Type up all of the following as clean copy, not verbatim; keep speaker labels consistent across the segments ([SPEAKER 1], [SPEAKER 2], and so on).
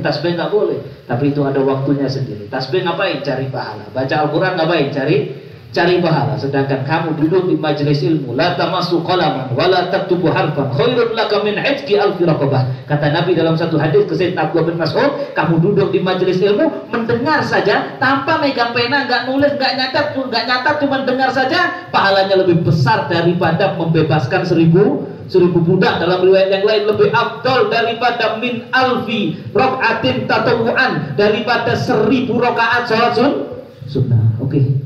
[SPEAKER 1] tasbih nggak boleh, tapi itu ada waktunya sendiri. Tasbih ngapain? Cari pahala. Baca Al-Quran ngapain? Cari pahala. Sedangkan kamu duduk di majelis ilmu, la tamassu qalaman wa la taktubu harfan khairun laka min itqi alfi raqabah. Kata Nabi dalam satu hadis ke Sayyidina Abdullah bin Mas'ud, kamu duduk di majelis ilmu, mendengar saja tanpa megang pena, nggak nulis, nggak nyatat, cuma dengar saja, pahalanya lebih besar daripada membebaskan seribu budak. Dalam riwayat yang lain lebih afdal daripada min alfi rakaatin tatawuan, daripada 1000 rakaat salat sunnah. Oke.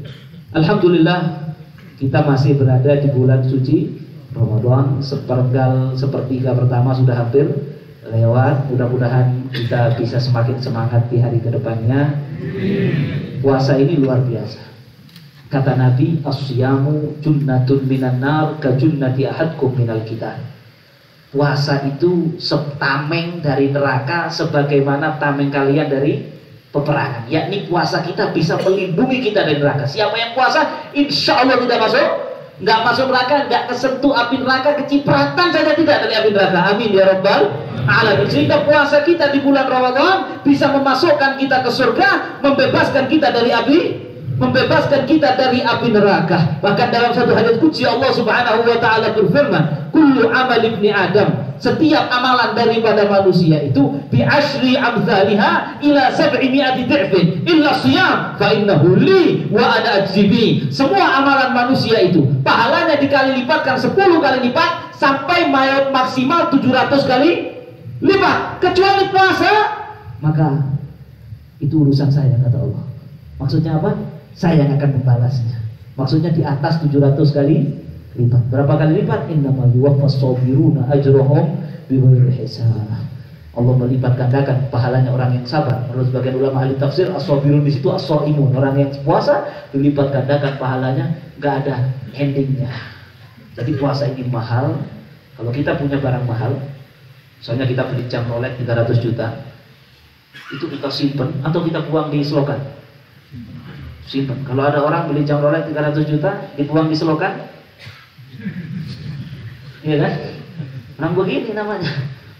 [SPEAKER 1] Alhamdulillah kita masih berada di bulan suci Ramadan. Sepertiga pertama sudah hampir lewat. Mudah-mudahan kita bisa semakin semangat di hari kedepannya. Puasa ini luar biasa. Kata Nabi, as-siyamu junnatun minan nar ka junnati ahadkum minal kitab. Puasa itu tameng dari neraka sebagaimana tameng kalian dari peperangan. Yakni puasa kita bisa melindungi kita dari neraka. Siapa yang puasa, insya Allah tidak nggak masuk neraka, nggak kesentuh api neraka, kecipratan saja tidak dari api neraka. Amin ya rabbal alamin. Sehingga puasa kita di bulan Ramadan bisa memasukkan kita ke surga, membebaskan kita dari api neraka. Bahkan dalam satu hadis qudsi Allah Subhanahu wa taala berfirman, kullu amal ibni Adam, setiap amalan daripada manusia itu bi asyri amsalha ila 700 dhifin illa shiyam fa innahu li wa ana ajzibi. Semua amalan manusia itu pahalanya dikali lipatkan 10 kali lipat sampai maksimal 700 kali lipat, kecuali puasa, maka itu urusan saya, kata Allah. Maksudnya apa? Saya yang akan membalasnya. Maksudnya di atas 700 kali lipat. Berapa kali lipat? Innamal yuwaffas sabiruna ajrahum bighairi hisab. Allah melipat gandakan pahalanya orang yang sabar. Menurut sebagian ulama ahli tafsir, as-sabirun di situ as-shaimun, orang yang puasa dilipat gandakan pahalanya, enggak ada endingnya. Jadi puasa ini mahal. Kalau kita punya barang mahal, misalnya kita beli jam Rolex 300 juta, itu kita simpen atau kita buang di selokan? Simpan. Kalau ada orang beli jam Rolex 300 juta dibuang di selokan, iya kan? Orang begini namanya.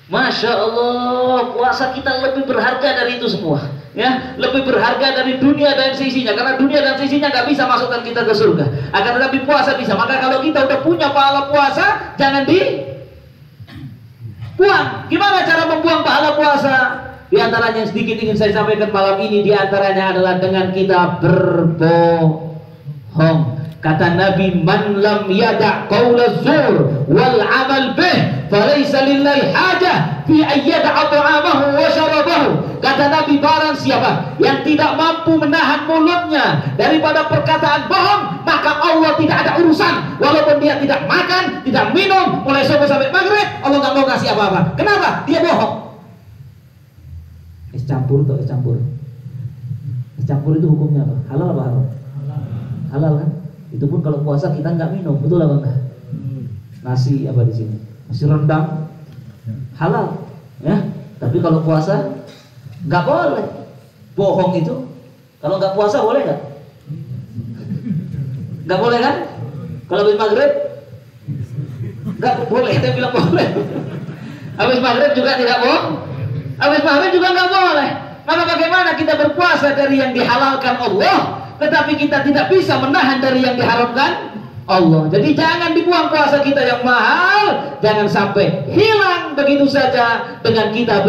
[SPEAKER 1] Masya Allah, puasa kita lebih berharga dari itu semua, ya, lebih berharga dari dunia dan sisinya. Karena dunia dan sisinya nggak bisa masukkan kita ke surga. Akan tetapi puasa bisa. Maka kalau kita udah punya pahala puasa, jangan dibuang. Gimana cara membuang pahala puasa? Di antaranya yang sedikit ingin saya sampaikan malam ini, di antaranya adalah dengan kita berbohong. Kata Nabi, man lam yada' qaula zur wal amal bih falaysa lillahi hajah fi ayyada'a ta'amahu wa syarabahu. Kata Nabi, barang siapa yang tidak mampu menahan mulutnya daripada perkataan bohong, maka Allah tidak ada urusan. Walaupun dia tidak makan, tidak minum mulai subuh sampai maghrib, Allah nggak mau kasih apa-apa. Kenapa? Dia bohong. Es campur atau es campur? Es campur itu hukumnya apa? Halal apa haram? Halal kan? Itu pun kalau puasa kita nggak minum, betul apa enggak? Nasi apa di sini? Nasi rendang, halal, ya. Tapi kalau puasa nggak boleh. Bohong itu, kalau nggak puasa boleh nggak? Nggak boleh kan? Kalau habis maghrib nggak boleh, kita bilang boleh. Habis maghrib juga tidak bohong. Habis maghrib juga nggak boleh. Maka bagaimana kita berpuasa dari yang dihalalkan Allah, tetapi kita tidak bisa menahan dari yang diharamkan Allah. Jadi jangan dibuang puasa kita yang mahal, jangan sampai hilang begitu saja dengan kita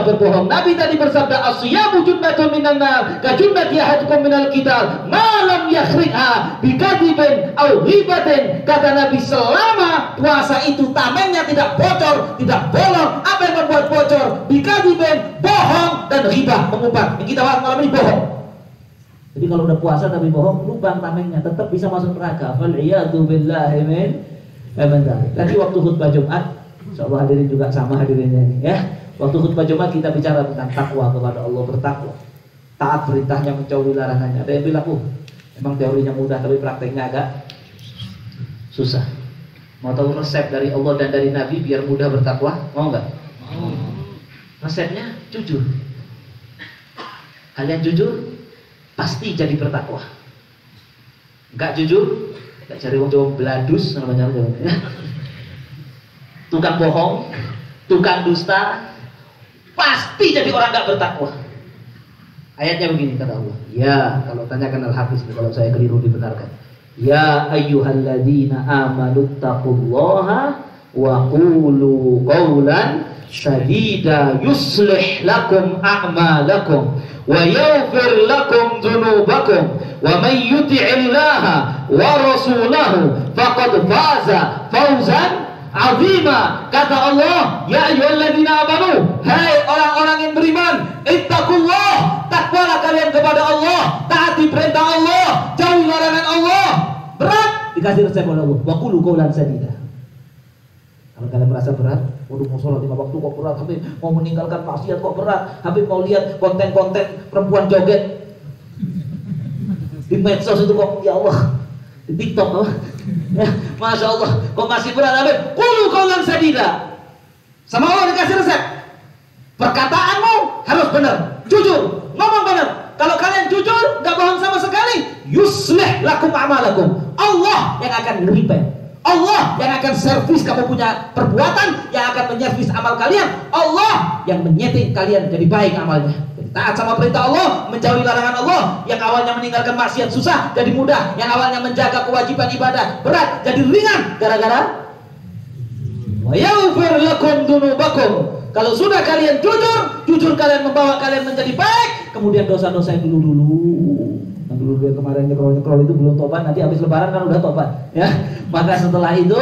[SPEAKER 1] berbohong. Nabi tadi bersabda, as-siyamu junnatun minan nar ka junnati ahadukum minal qital ma lam yakhriha bi kadhibin aw ghibatin. Kata Nabi, selama puasa itu tamengnya tidak bocor, tidak bolong. Apa yang membuat bocor? Bi kadhibin, bohong, dan ghibah, mengumpat. Yang kita bahas malam ini bohong. Jadi kalau udah puasa tapi bohong, lubang tamengnya tetap bisa masuk neraka. Fal iyadu billahi min dzalik. Tadi waktu khutbah Jumat, insyaallah hadirin juga sama hadirinnya ini, ya. Waktu khutbah Jumat kita bicara tentang takwa kepada Allah, bertakwa, taat perintahnya, menjauhi larangannya. Ada yang bilang, emang teorinya mudah tapi prakteknya agak susah. Mau tahu resep dari Allah dan dari Nabi biar mudah bertakwa? Mau nggak? Resepnya jujur. Kalian jujur, pasti jadi bertakwa. Nggak jujur, nggak cari wong Jawa beladus namanya, tukang bohong, tukang dusta, pasti pasti jadi orang gak bertakwa. Ayatnya begini kata Allah. Ya, kalau tanyakan Al-Hafiz, kalau saya keliru dibenarkan. Ya ayyuhalladzina amanu taqullaha wa qulu qawlan sadida yuslih lakum a'malakum wa yaghfir lakum dzunubakum wa may yuti'illaha wa rasulahu faqad faza fawzan azima. Kata Allah, ya ayyuhalladzina amanu, hai orang-orang yang beriman, ittaqullah, takwalah kalian kepada Allah, taati perintah Allah, jauhi larangan Allah. Berat, dikasih resep oleh Allah, wa qulu qawlan sadida. Kalau kalian merasa berat, waduh mau sholat 5 waktu kok berat, Habib mau meninggalkan maksiat kok berat, Habib mau lihat konten-konten perempuan joget di medsos itu kok, ya Allah, di TikTok apa? Ya, Masya Allah, kok masih berat, Habib? Qulu qawlan sadida. Sama Allah dikasih resep. Perkataanmu harus benar, jujur, ngomong benar. Kalau kalian jujur, gak bohong sama sekali, yuslih lakum a'malakum. Allah yang akan repair. Allah yang akan servis kamu punya perbuatan, yang akan menyervis amal kalian. Allah yang menyeting kalian jadi baik amalnya. Jadi taat sama perintah Allah, menjauhi larangan Allah. Yang awalnya meninggalkan maksiat susah jadi mudah. Yang awalnya menjaga kewajiban ibadah berat jadi ringan gara-gara wa yaghfir lakum dzunubakum. Kalau sudah kalian jujur kalian membawa kalian menjadi baik, kemudian dosa-dosa yang dulu yang kemarin nyekrol itu belum tobat, nanti habis lebaran kan udah tobat, ya. Maka setelah itu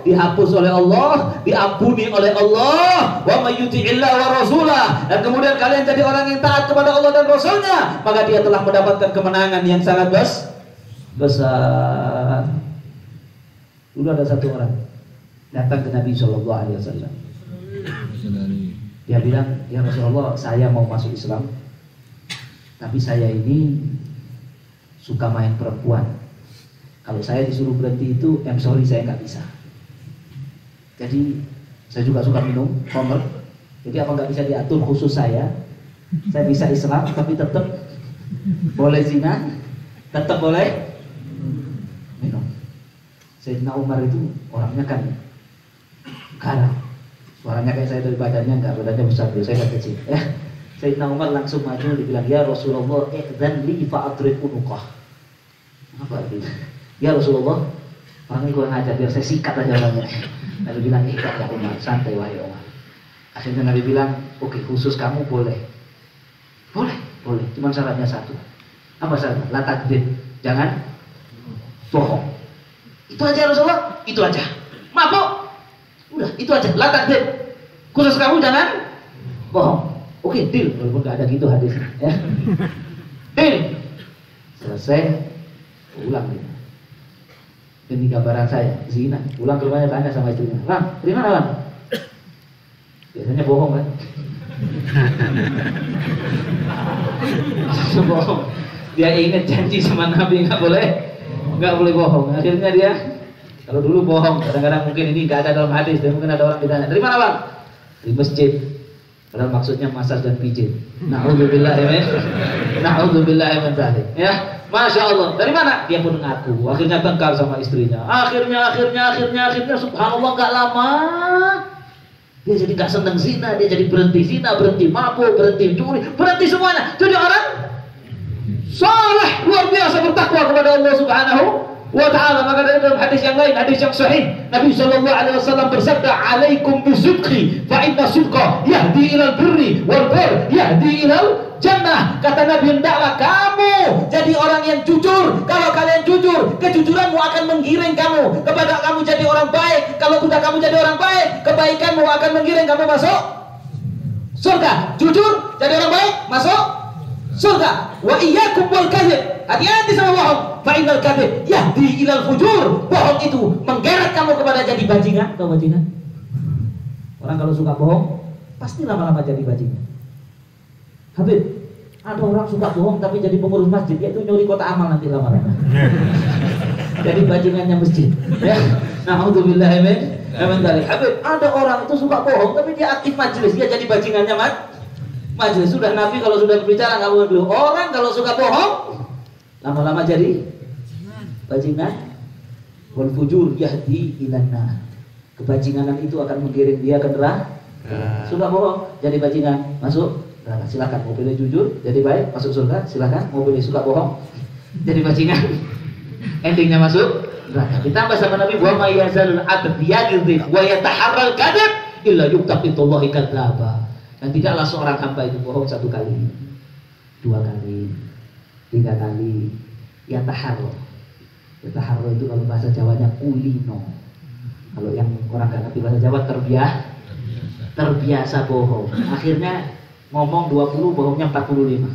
[SPEAKER 1] dihapus oleh Allah, diampuni oleh Allah, wa may yuti'illah wa rasulah, dan kemudian kalian jadi orang yang taat kepada Allah dan Rasulnya, maka dia telah mendapatkan kemenangan yang sangat besar. Dulu ada satu orang datang ke Nabi SAW. Dia bilang, ya Rasulullah, saya mau masuk Islam, tapi saya ini suka main perempuan. Kalau saya disuruh berhenti itu, sorry saya nggak bisa. Jadi saya juga suka minum khamr. Jadi apa nggak bisa diatur khusus saya? Saya bisa Islam, tapi tetap boleh zina, tetap boleh minum. Sayyidina Umar itu orangnya kan garang. Suaranya kayak saya dari badannya enggak, badannya besar, saya kan kecil. Ya. Sayyidina Umar langsung maju, dibilang, ya Rasulullah, idzan li fa'adrib unuqah. Apa artinya? Ya Rasulullah, orang ini kurang ajar, biar saya sikat aja orangnya. Nabi bilang, ikhlas ya Umar, santai wahai Umar. Akhirnya Nabi bilang, oke, khusus kamu boleh. Boleh, cuma syaratnya satu. Apa syaratnya? La takdzib, jangan bohong. Itu aja Rasulullah, itu aja. Mabuk, udah, itu aja, la takdzib. Khusus kamu jangan bohong. Oke, deal, walaupun gak ada gitu hadisnya, ya. Deal. Selesai, pulang dia. Ini gambaran saya, zina. Pulang ke rumahnya tanya sama istrinya, Bang, dari mana Bang? Biasanya bohong kan? Bohong. Dia ingat janji sama Nabi nggak boleh bohong. Akhirnya dia, kalau dulu bohong, kadang-kadang mungkin ini nggak ada dalam hadis, dan mungkin ada orang ditanya, dari mana Bang? Di masjid. Padahal maksudnya massage dan pijit. Na'udzubillah min dzalik. Ya, Masya Allah. Dari mana? Dia pun ngaku. Akhirnya tengkar sama istrinya. Akhirnya subhanallah gak lama dia jadi gak seneng zina. Dia jadi berhenti zina, berhenti mabuk, berhenti curi, berhenti semuanya. Jadi orang saleh, luar biasa bertakwa kepada Allah Subhanahu wa ta'ala. Maka dalam hadis yang lain, hadis yang sahih, Nabi SAW bersabda, alaikum bisidqi fa inna sidqa yahdi ilal birri wal bir yahdi ilal jannah. Kata Nabi, hendaklah kamu jadi orang yang jujur. Kalau kalian jujur, kejujuranmu akan menggiring kamu kepada kamu jadi orang baik. Kalau sudah kamu jadi orang baik, kebaikanmu akan menggiring kamu masuk surga. Jujur, jadi orang baik, masuk surga. Wa iyyakum wal kadzib, hati-hati sama bohong. Fa innal kadzib yahdi ilal fujur. Bohong itu menggeret kamu kepada jadi bajingan. Tahu bajingan? Orang kalau suka bohong, pasti lama-lama jadi bajingan. Habib, ada orang suka bohong tapi jadi pengurus masjid, yaitu nyuri kota amal nanti lama-lama. Jadi bajingannya masjid. Ya. Na'udzubillah min dzalik. Habib, ada orang itu suka bohong tapi dia aktif majelis, dia jadi bajingannya majelis. Sudah Nabi kalau sudah berbicara nggak boleh dulu. Orang kalau suka bohong lama-lama jadi bajingan. Wal fujur yahdi ilan nar. Kebajinganan itu akan menggiring dia ke neraka. Suka bohong, jadi bajingan, masuk neraka. Silakan. Mau pilih jujur, jadi baik, masuk surga. Silakan. Mau pilih suka bohong, jadi bajingan, endingnya masuk neraka. Ditambah sama Nabi, wa ma yazalul abd yaghdhib wa yataharral kadhib illa yuqtaqitullahi kadzdzaba. Dan tidaklah seorang hamba itu bohong 1 kali, 2 kali, 3 kali. Yataharro itu kalau bahasa Jawanya kulino. Kalau yang orang nggak ngerti bahasa Jawa terbiasa bohong. Akhirnya ngomong 20, bohongnya 45.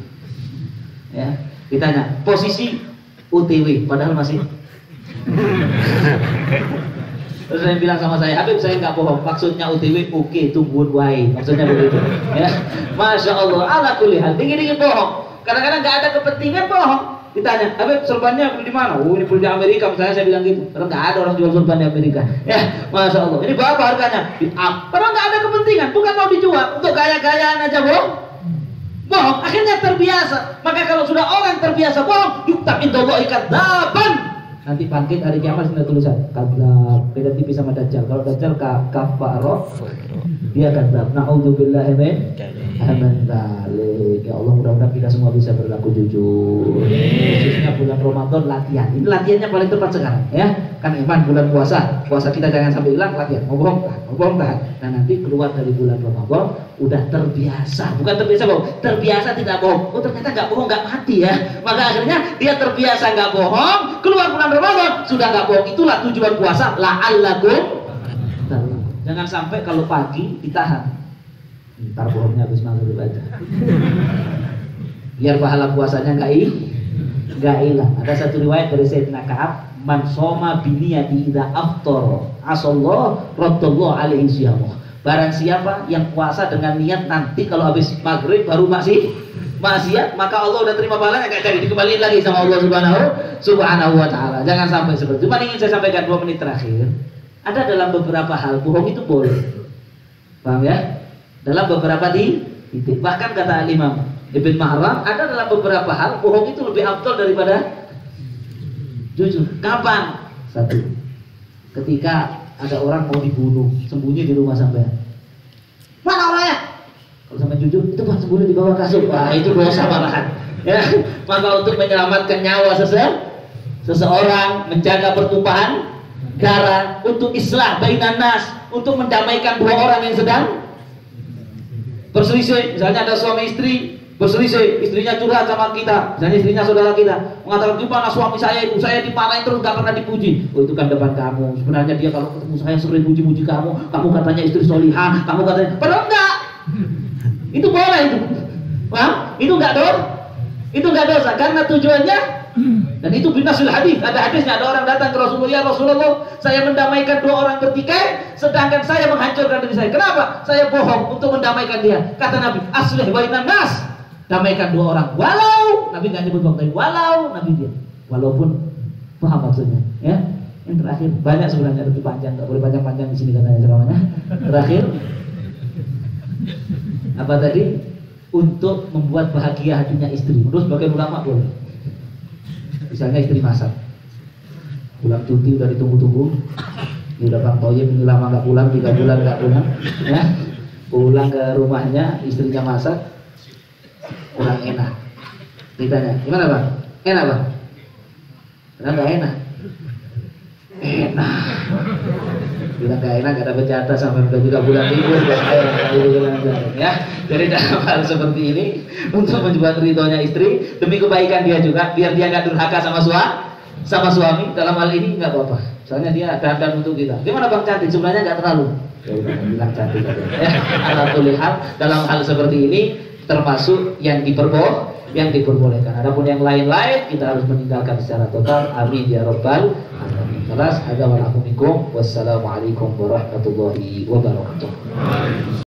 [SPEAKER 1] Ya, ditanya posisi UTW, padahal masih. Terus saya bilang sama saya, Habib saya nggak bohong, maksudnya UTW oke, tungguin wae, maksudnya begitu. Ya, Masya Allah, ala kulli hal, dingin-dingin bohong. Kadang-kadang nggak ada kepentingan bohong. Ditanya, Habib serbannya beli di mana? Oh, ini beli di Amerika, misalnya saya bilang gitu. Karena nggak ada orang jual serban di Amerika. Ya, Masya Allah. Ini berapa harganya? Karena nggak ada kepentingan, bukan mau dijual, untuk gaya-gayaan aja bohong. Bohong, akhirnya terbiasa. Maka kalau sudah orang terbiasa bohong, yuqtaqitullahi kadzaban. Nanti bangkit hari kiamat sudah tulisan kadzab. Beda tipis sama Dajjal. Kalau Dajjal kafaro, dia kadzab. Na'udzubillahi min dzalik. Ya Allah, mudah-mudahan kita semua bisa berlaku jujur. Khususnya bulan Ramadan latihan. Ini latihannya paling tepat sekarang, ya. Kan iman bulan puasa. Puasa kita jangan sampai hilang, latihan. Mau bohong tahan. Nah, nanti keluar dari bulan Ramadan udah terbiasa. Bukan terbiasa bohong, terbiasa tidak bohong. Oh, ternyata nggak bohong nggak mati ya. Maka akhirnya dia terbiasa nggak bohong, keluar bulan Ramadan sudah nggak bohong. Itulah tujuan puasa, la'allakum. Jangan sampai kalau pagi ditahan, ntar bohongnya habis maghrib aja, biar pahala puasanya nggak hilang. Ada satu riwayat dari Sayyidina Ka'ab, man soma biniyati idza aftar asallahu raddallahu alaihi siyamah. Barang siapa yang puasa dengan niat nanti kalau habis maghrib baru maksiat, maka Allah udah terima pahalanya, nggak jadi dikembaliin lagi sama Allah subhanahu wa ta'ala. Jangan sampai seperti itu. Cuma ingin saya sampaikan 2 menit terakhir. Ada dalam beberapa hal bohong itu boleh, paham ya? Dalam beberapa titik. Bahkan kata Imam Ibn Mahram, ada dalam beberapa hal bohong itu lebih afdal daripada jujur. Kapan? 1, ketika ada orang mau dibunuh, sembunyi di rumah sampean. Mana orangnya? Kalau sampai jujur, itu Pak sembunyi di bawah kasur. Wah, itu dosa malahan. Ya, maka untuk menyelamatkan nyawa seseorang, menjaga pertumpahan darah, untuk islah bainan nas, untuk mendamaikan 2 orang yang sedang berselisih. Misalnya ada suami istri berselisih, istrinya curhat sama kita, misalnya istrinya saudara kita, mengatakan gimana suami saya itu, saya dimarahin terus, gak pernah dipuji. Oh, itu kan depan kamu. Sebenarnya dia kalau ketemu saya sering puji-puji kamu katanya istri solihah, kamu katanya, padahal enggak. Itu boleh itu, paham? Itu enggak dosa, karena tujuannya. Dan itu binasul hadis. Ada hadisnya, ada orang datang ke Rasulullah, ya Rasulullah, saya mendamaikan 2 orang bertikai, sedangkan saya menghancurkan diri saya. Kenapa? Saya bohong untuk mendamaikan dia. Kata Nabi, aslih bainan nas, damaikan 2 orang. Walau, Nabi nggak nyebut waktu, walau Nabi dia, walaupun, paham maksudnya, ya. Yang terakhir, banyak sebenarnya, lebih panjang, nggak boleh panjang-panjang di sini katanya ceramahnya. Terakhir, apa tadi? Untuk membuat bahagia hatinya istri. Menurut sebagai ulama boleh. Misalnya istri masak, pulang cuti udah ditunggu-tunggu, ini udah Bang Toyib ini lama nggak pulang, 3 bulan nggak pulang, ya. Pulang ke rumahnya, istrinya masak, kurang enak. Ditanya, gimana Bang? Enak Bang? Karena nggak enak. Enak. Bilang gak enak, gak dapat jatah sampai udah 3 bulan libur, ya. Jadi dalam hal seperti ini, untuk mencoba ridhonya istri demi kebaikan dia juga, biar dia nggak durhaka sama suami. Dalam hal ini nggak apa-apa. Soalnya dia dandan untuk kita. Gimana Bang cantik? Sebenarnya nggak terlalu. Ya udah, bilang cantik aja. Ya, alhamdulillah dalam hal seperti ini termasuk yang diperbolehkan. Adapun yang lain-lain kita harus meninggalkan secara total. Amin ya rabbal alamin. Kelas ada walakum minkum. Wassalamualaikum warahmatullahi wabarakatuh.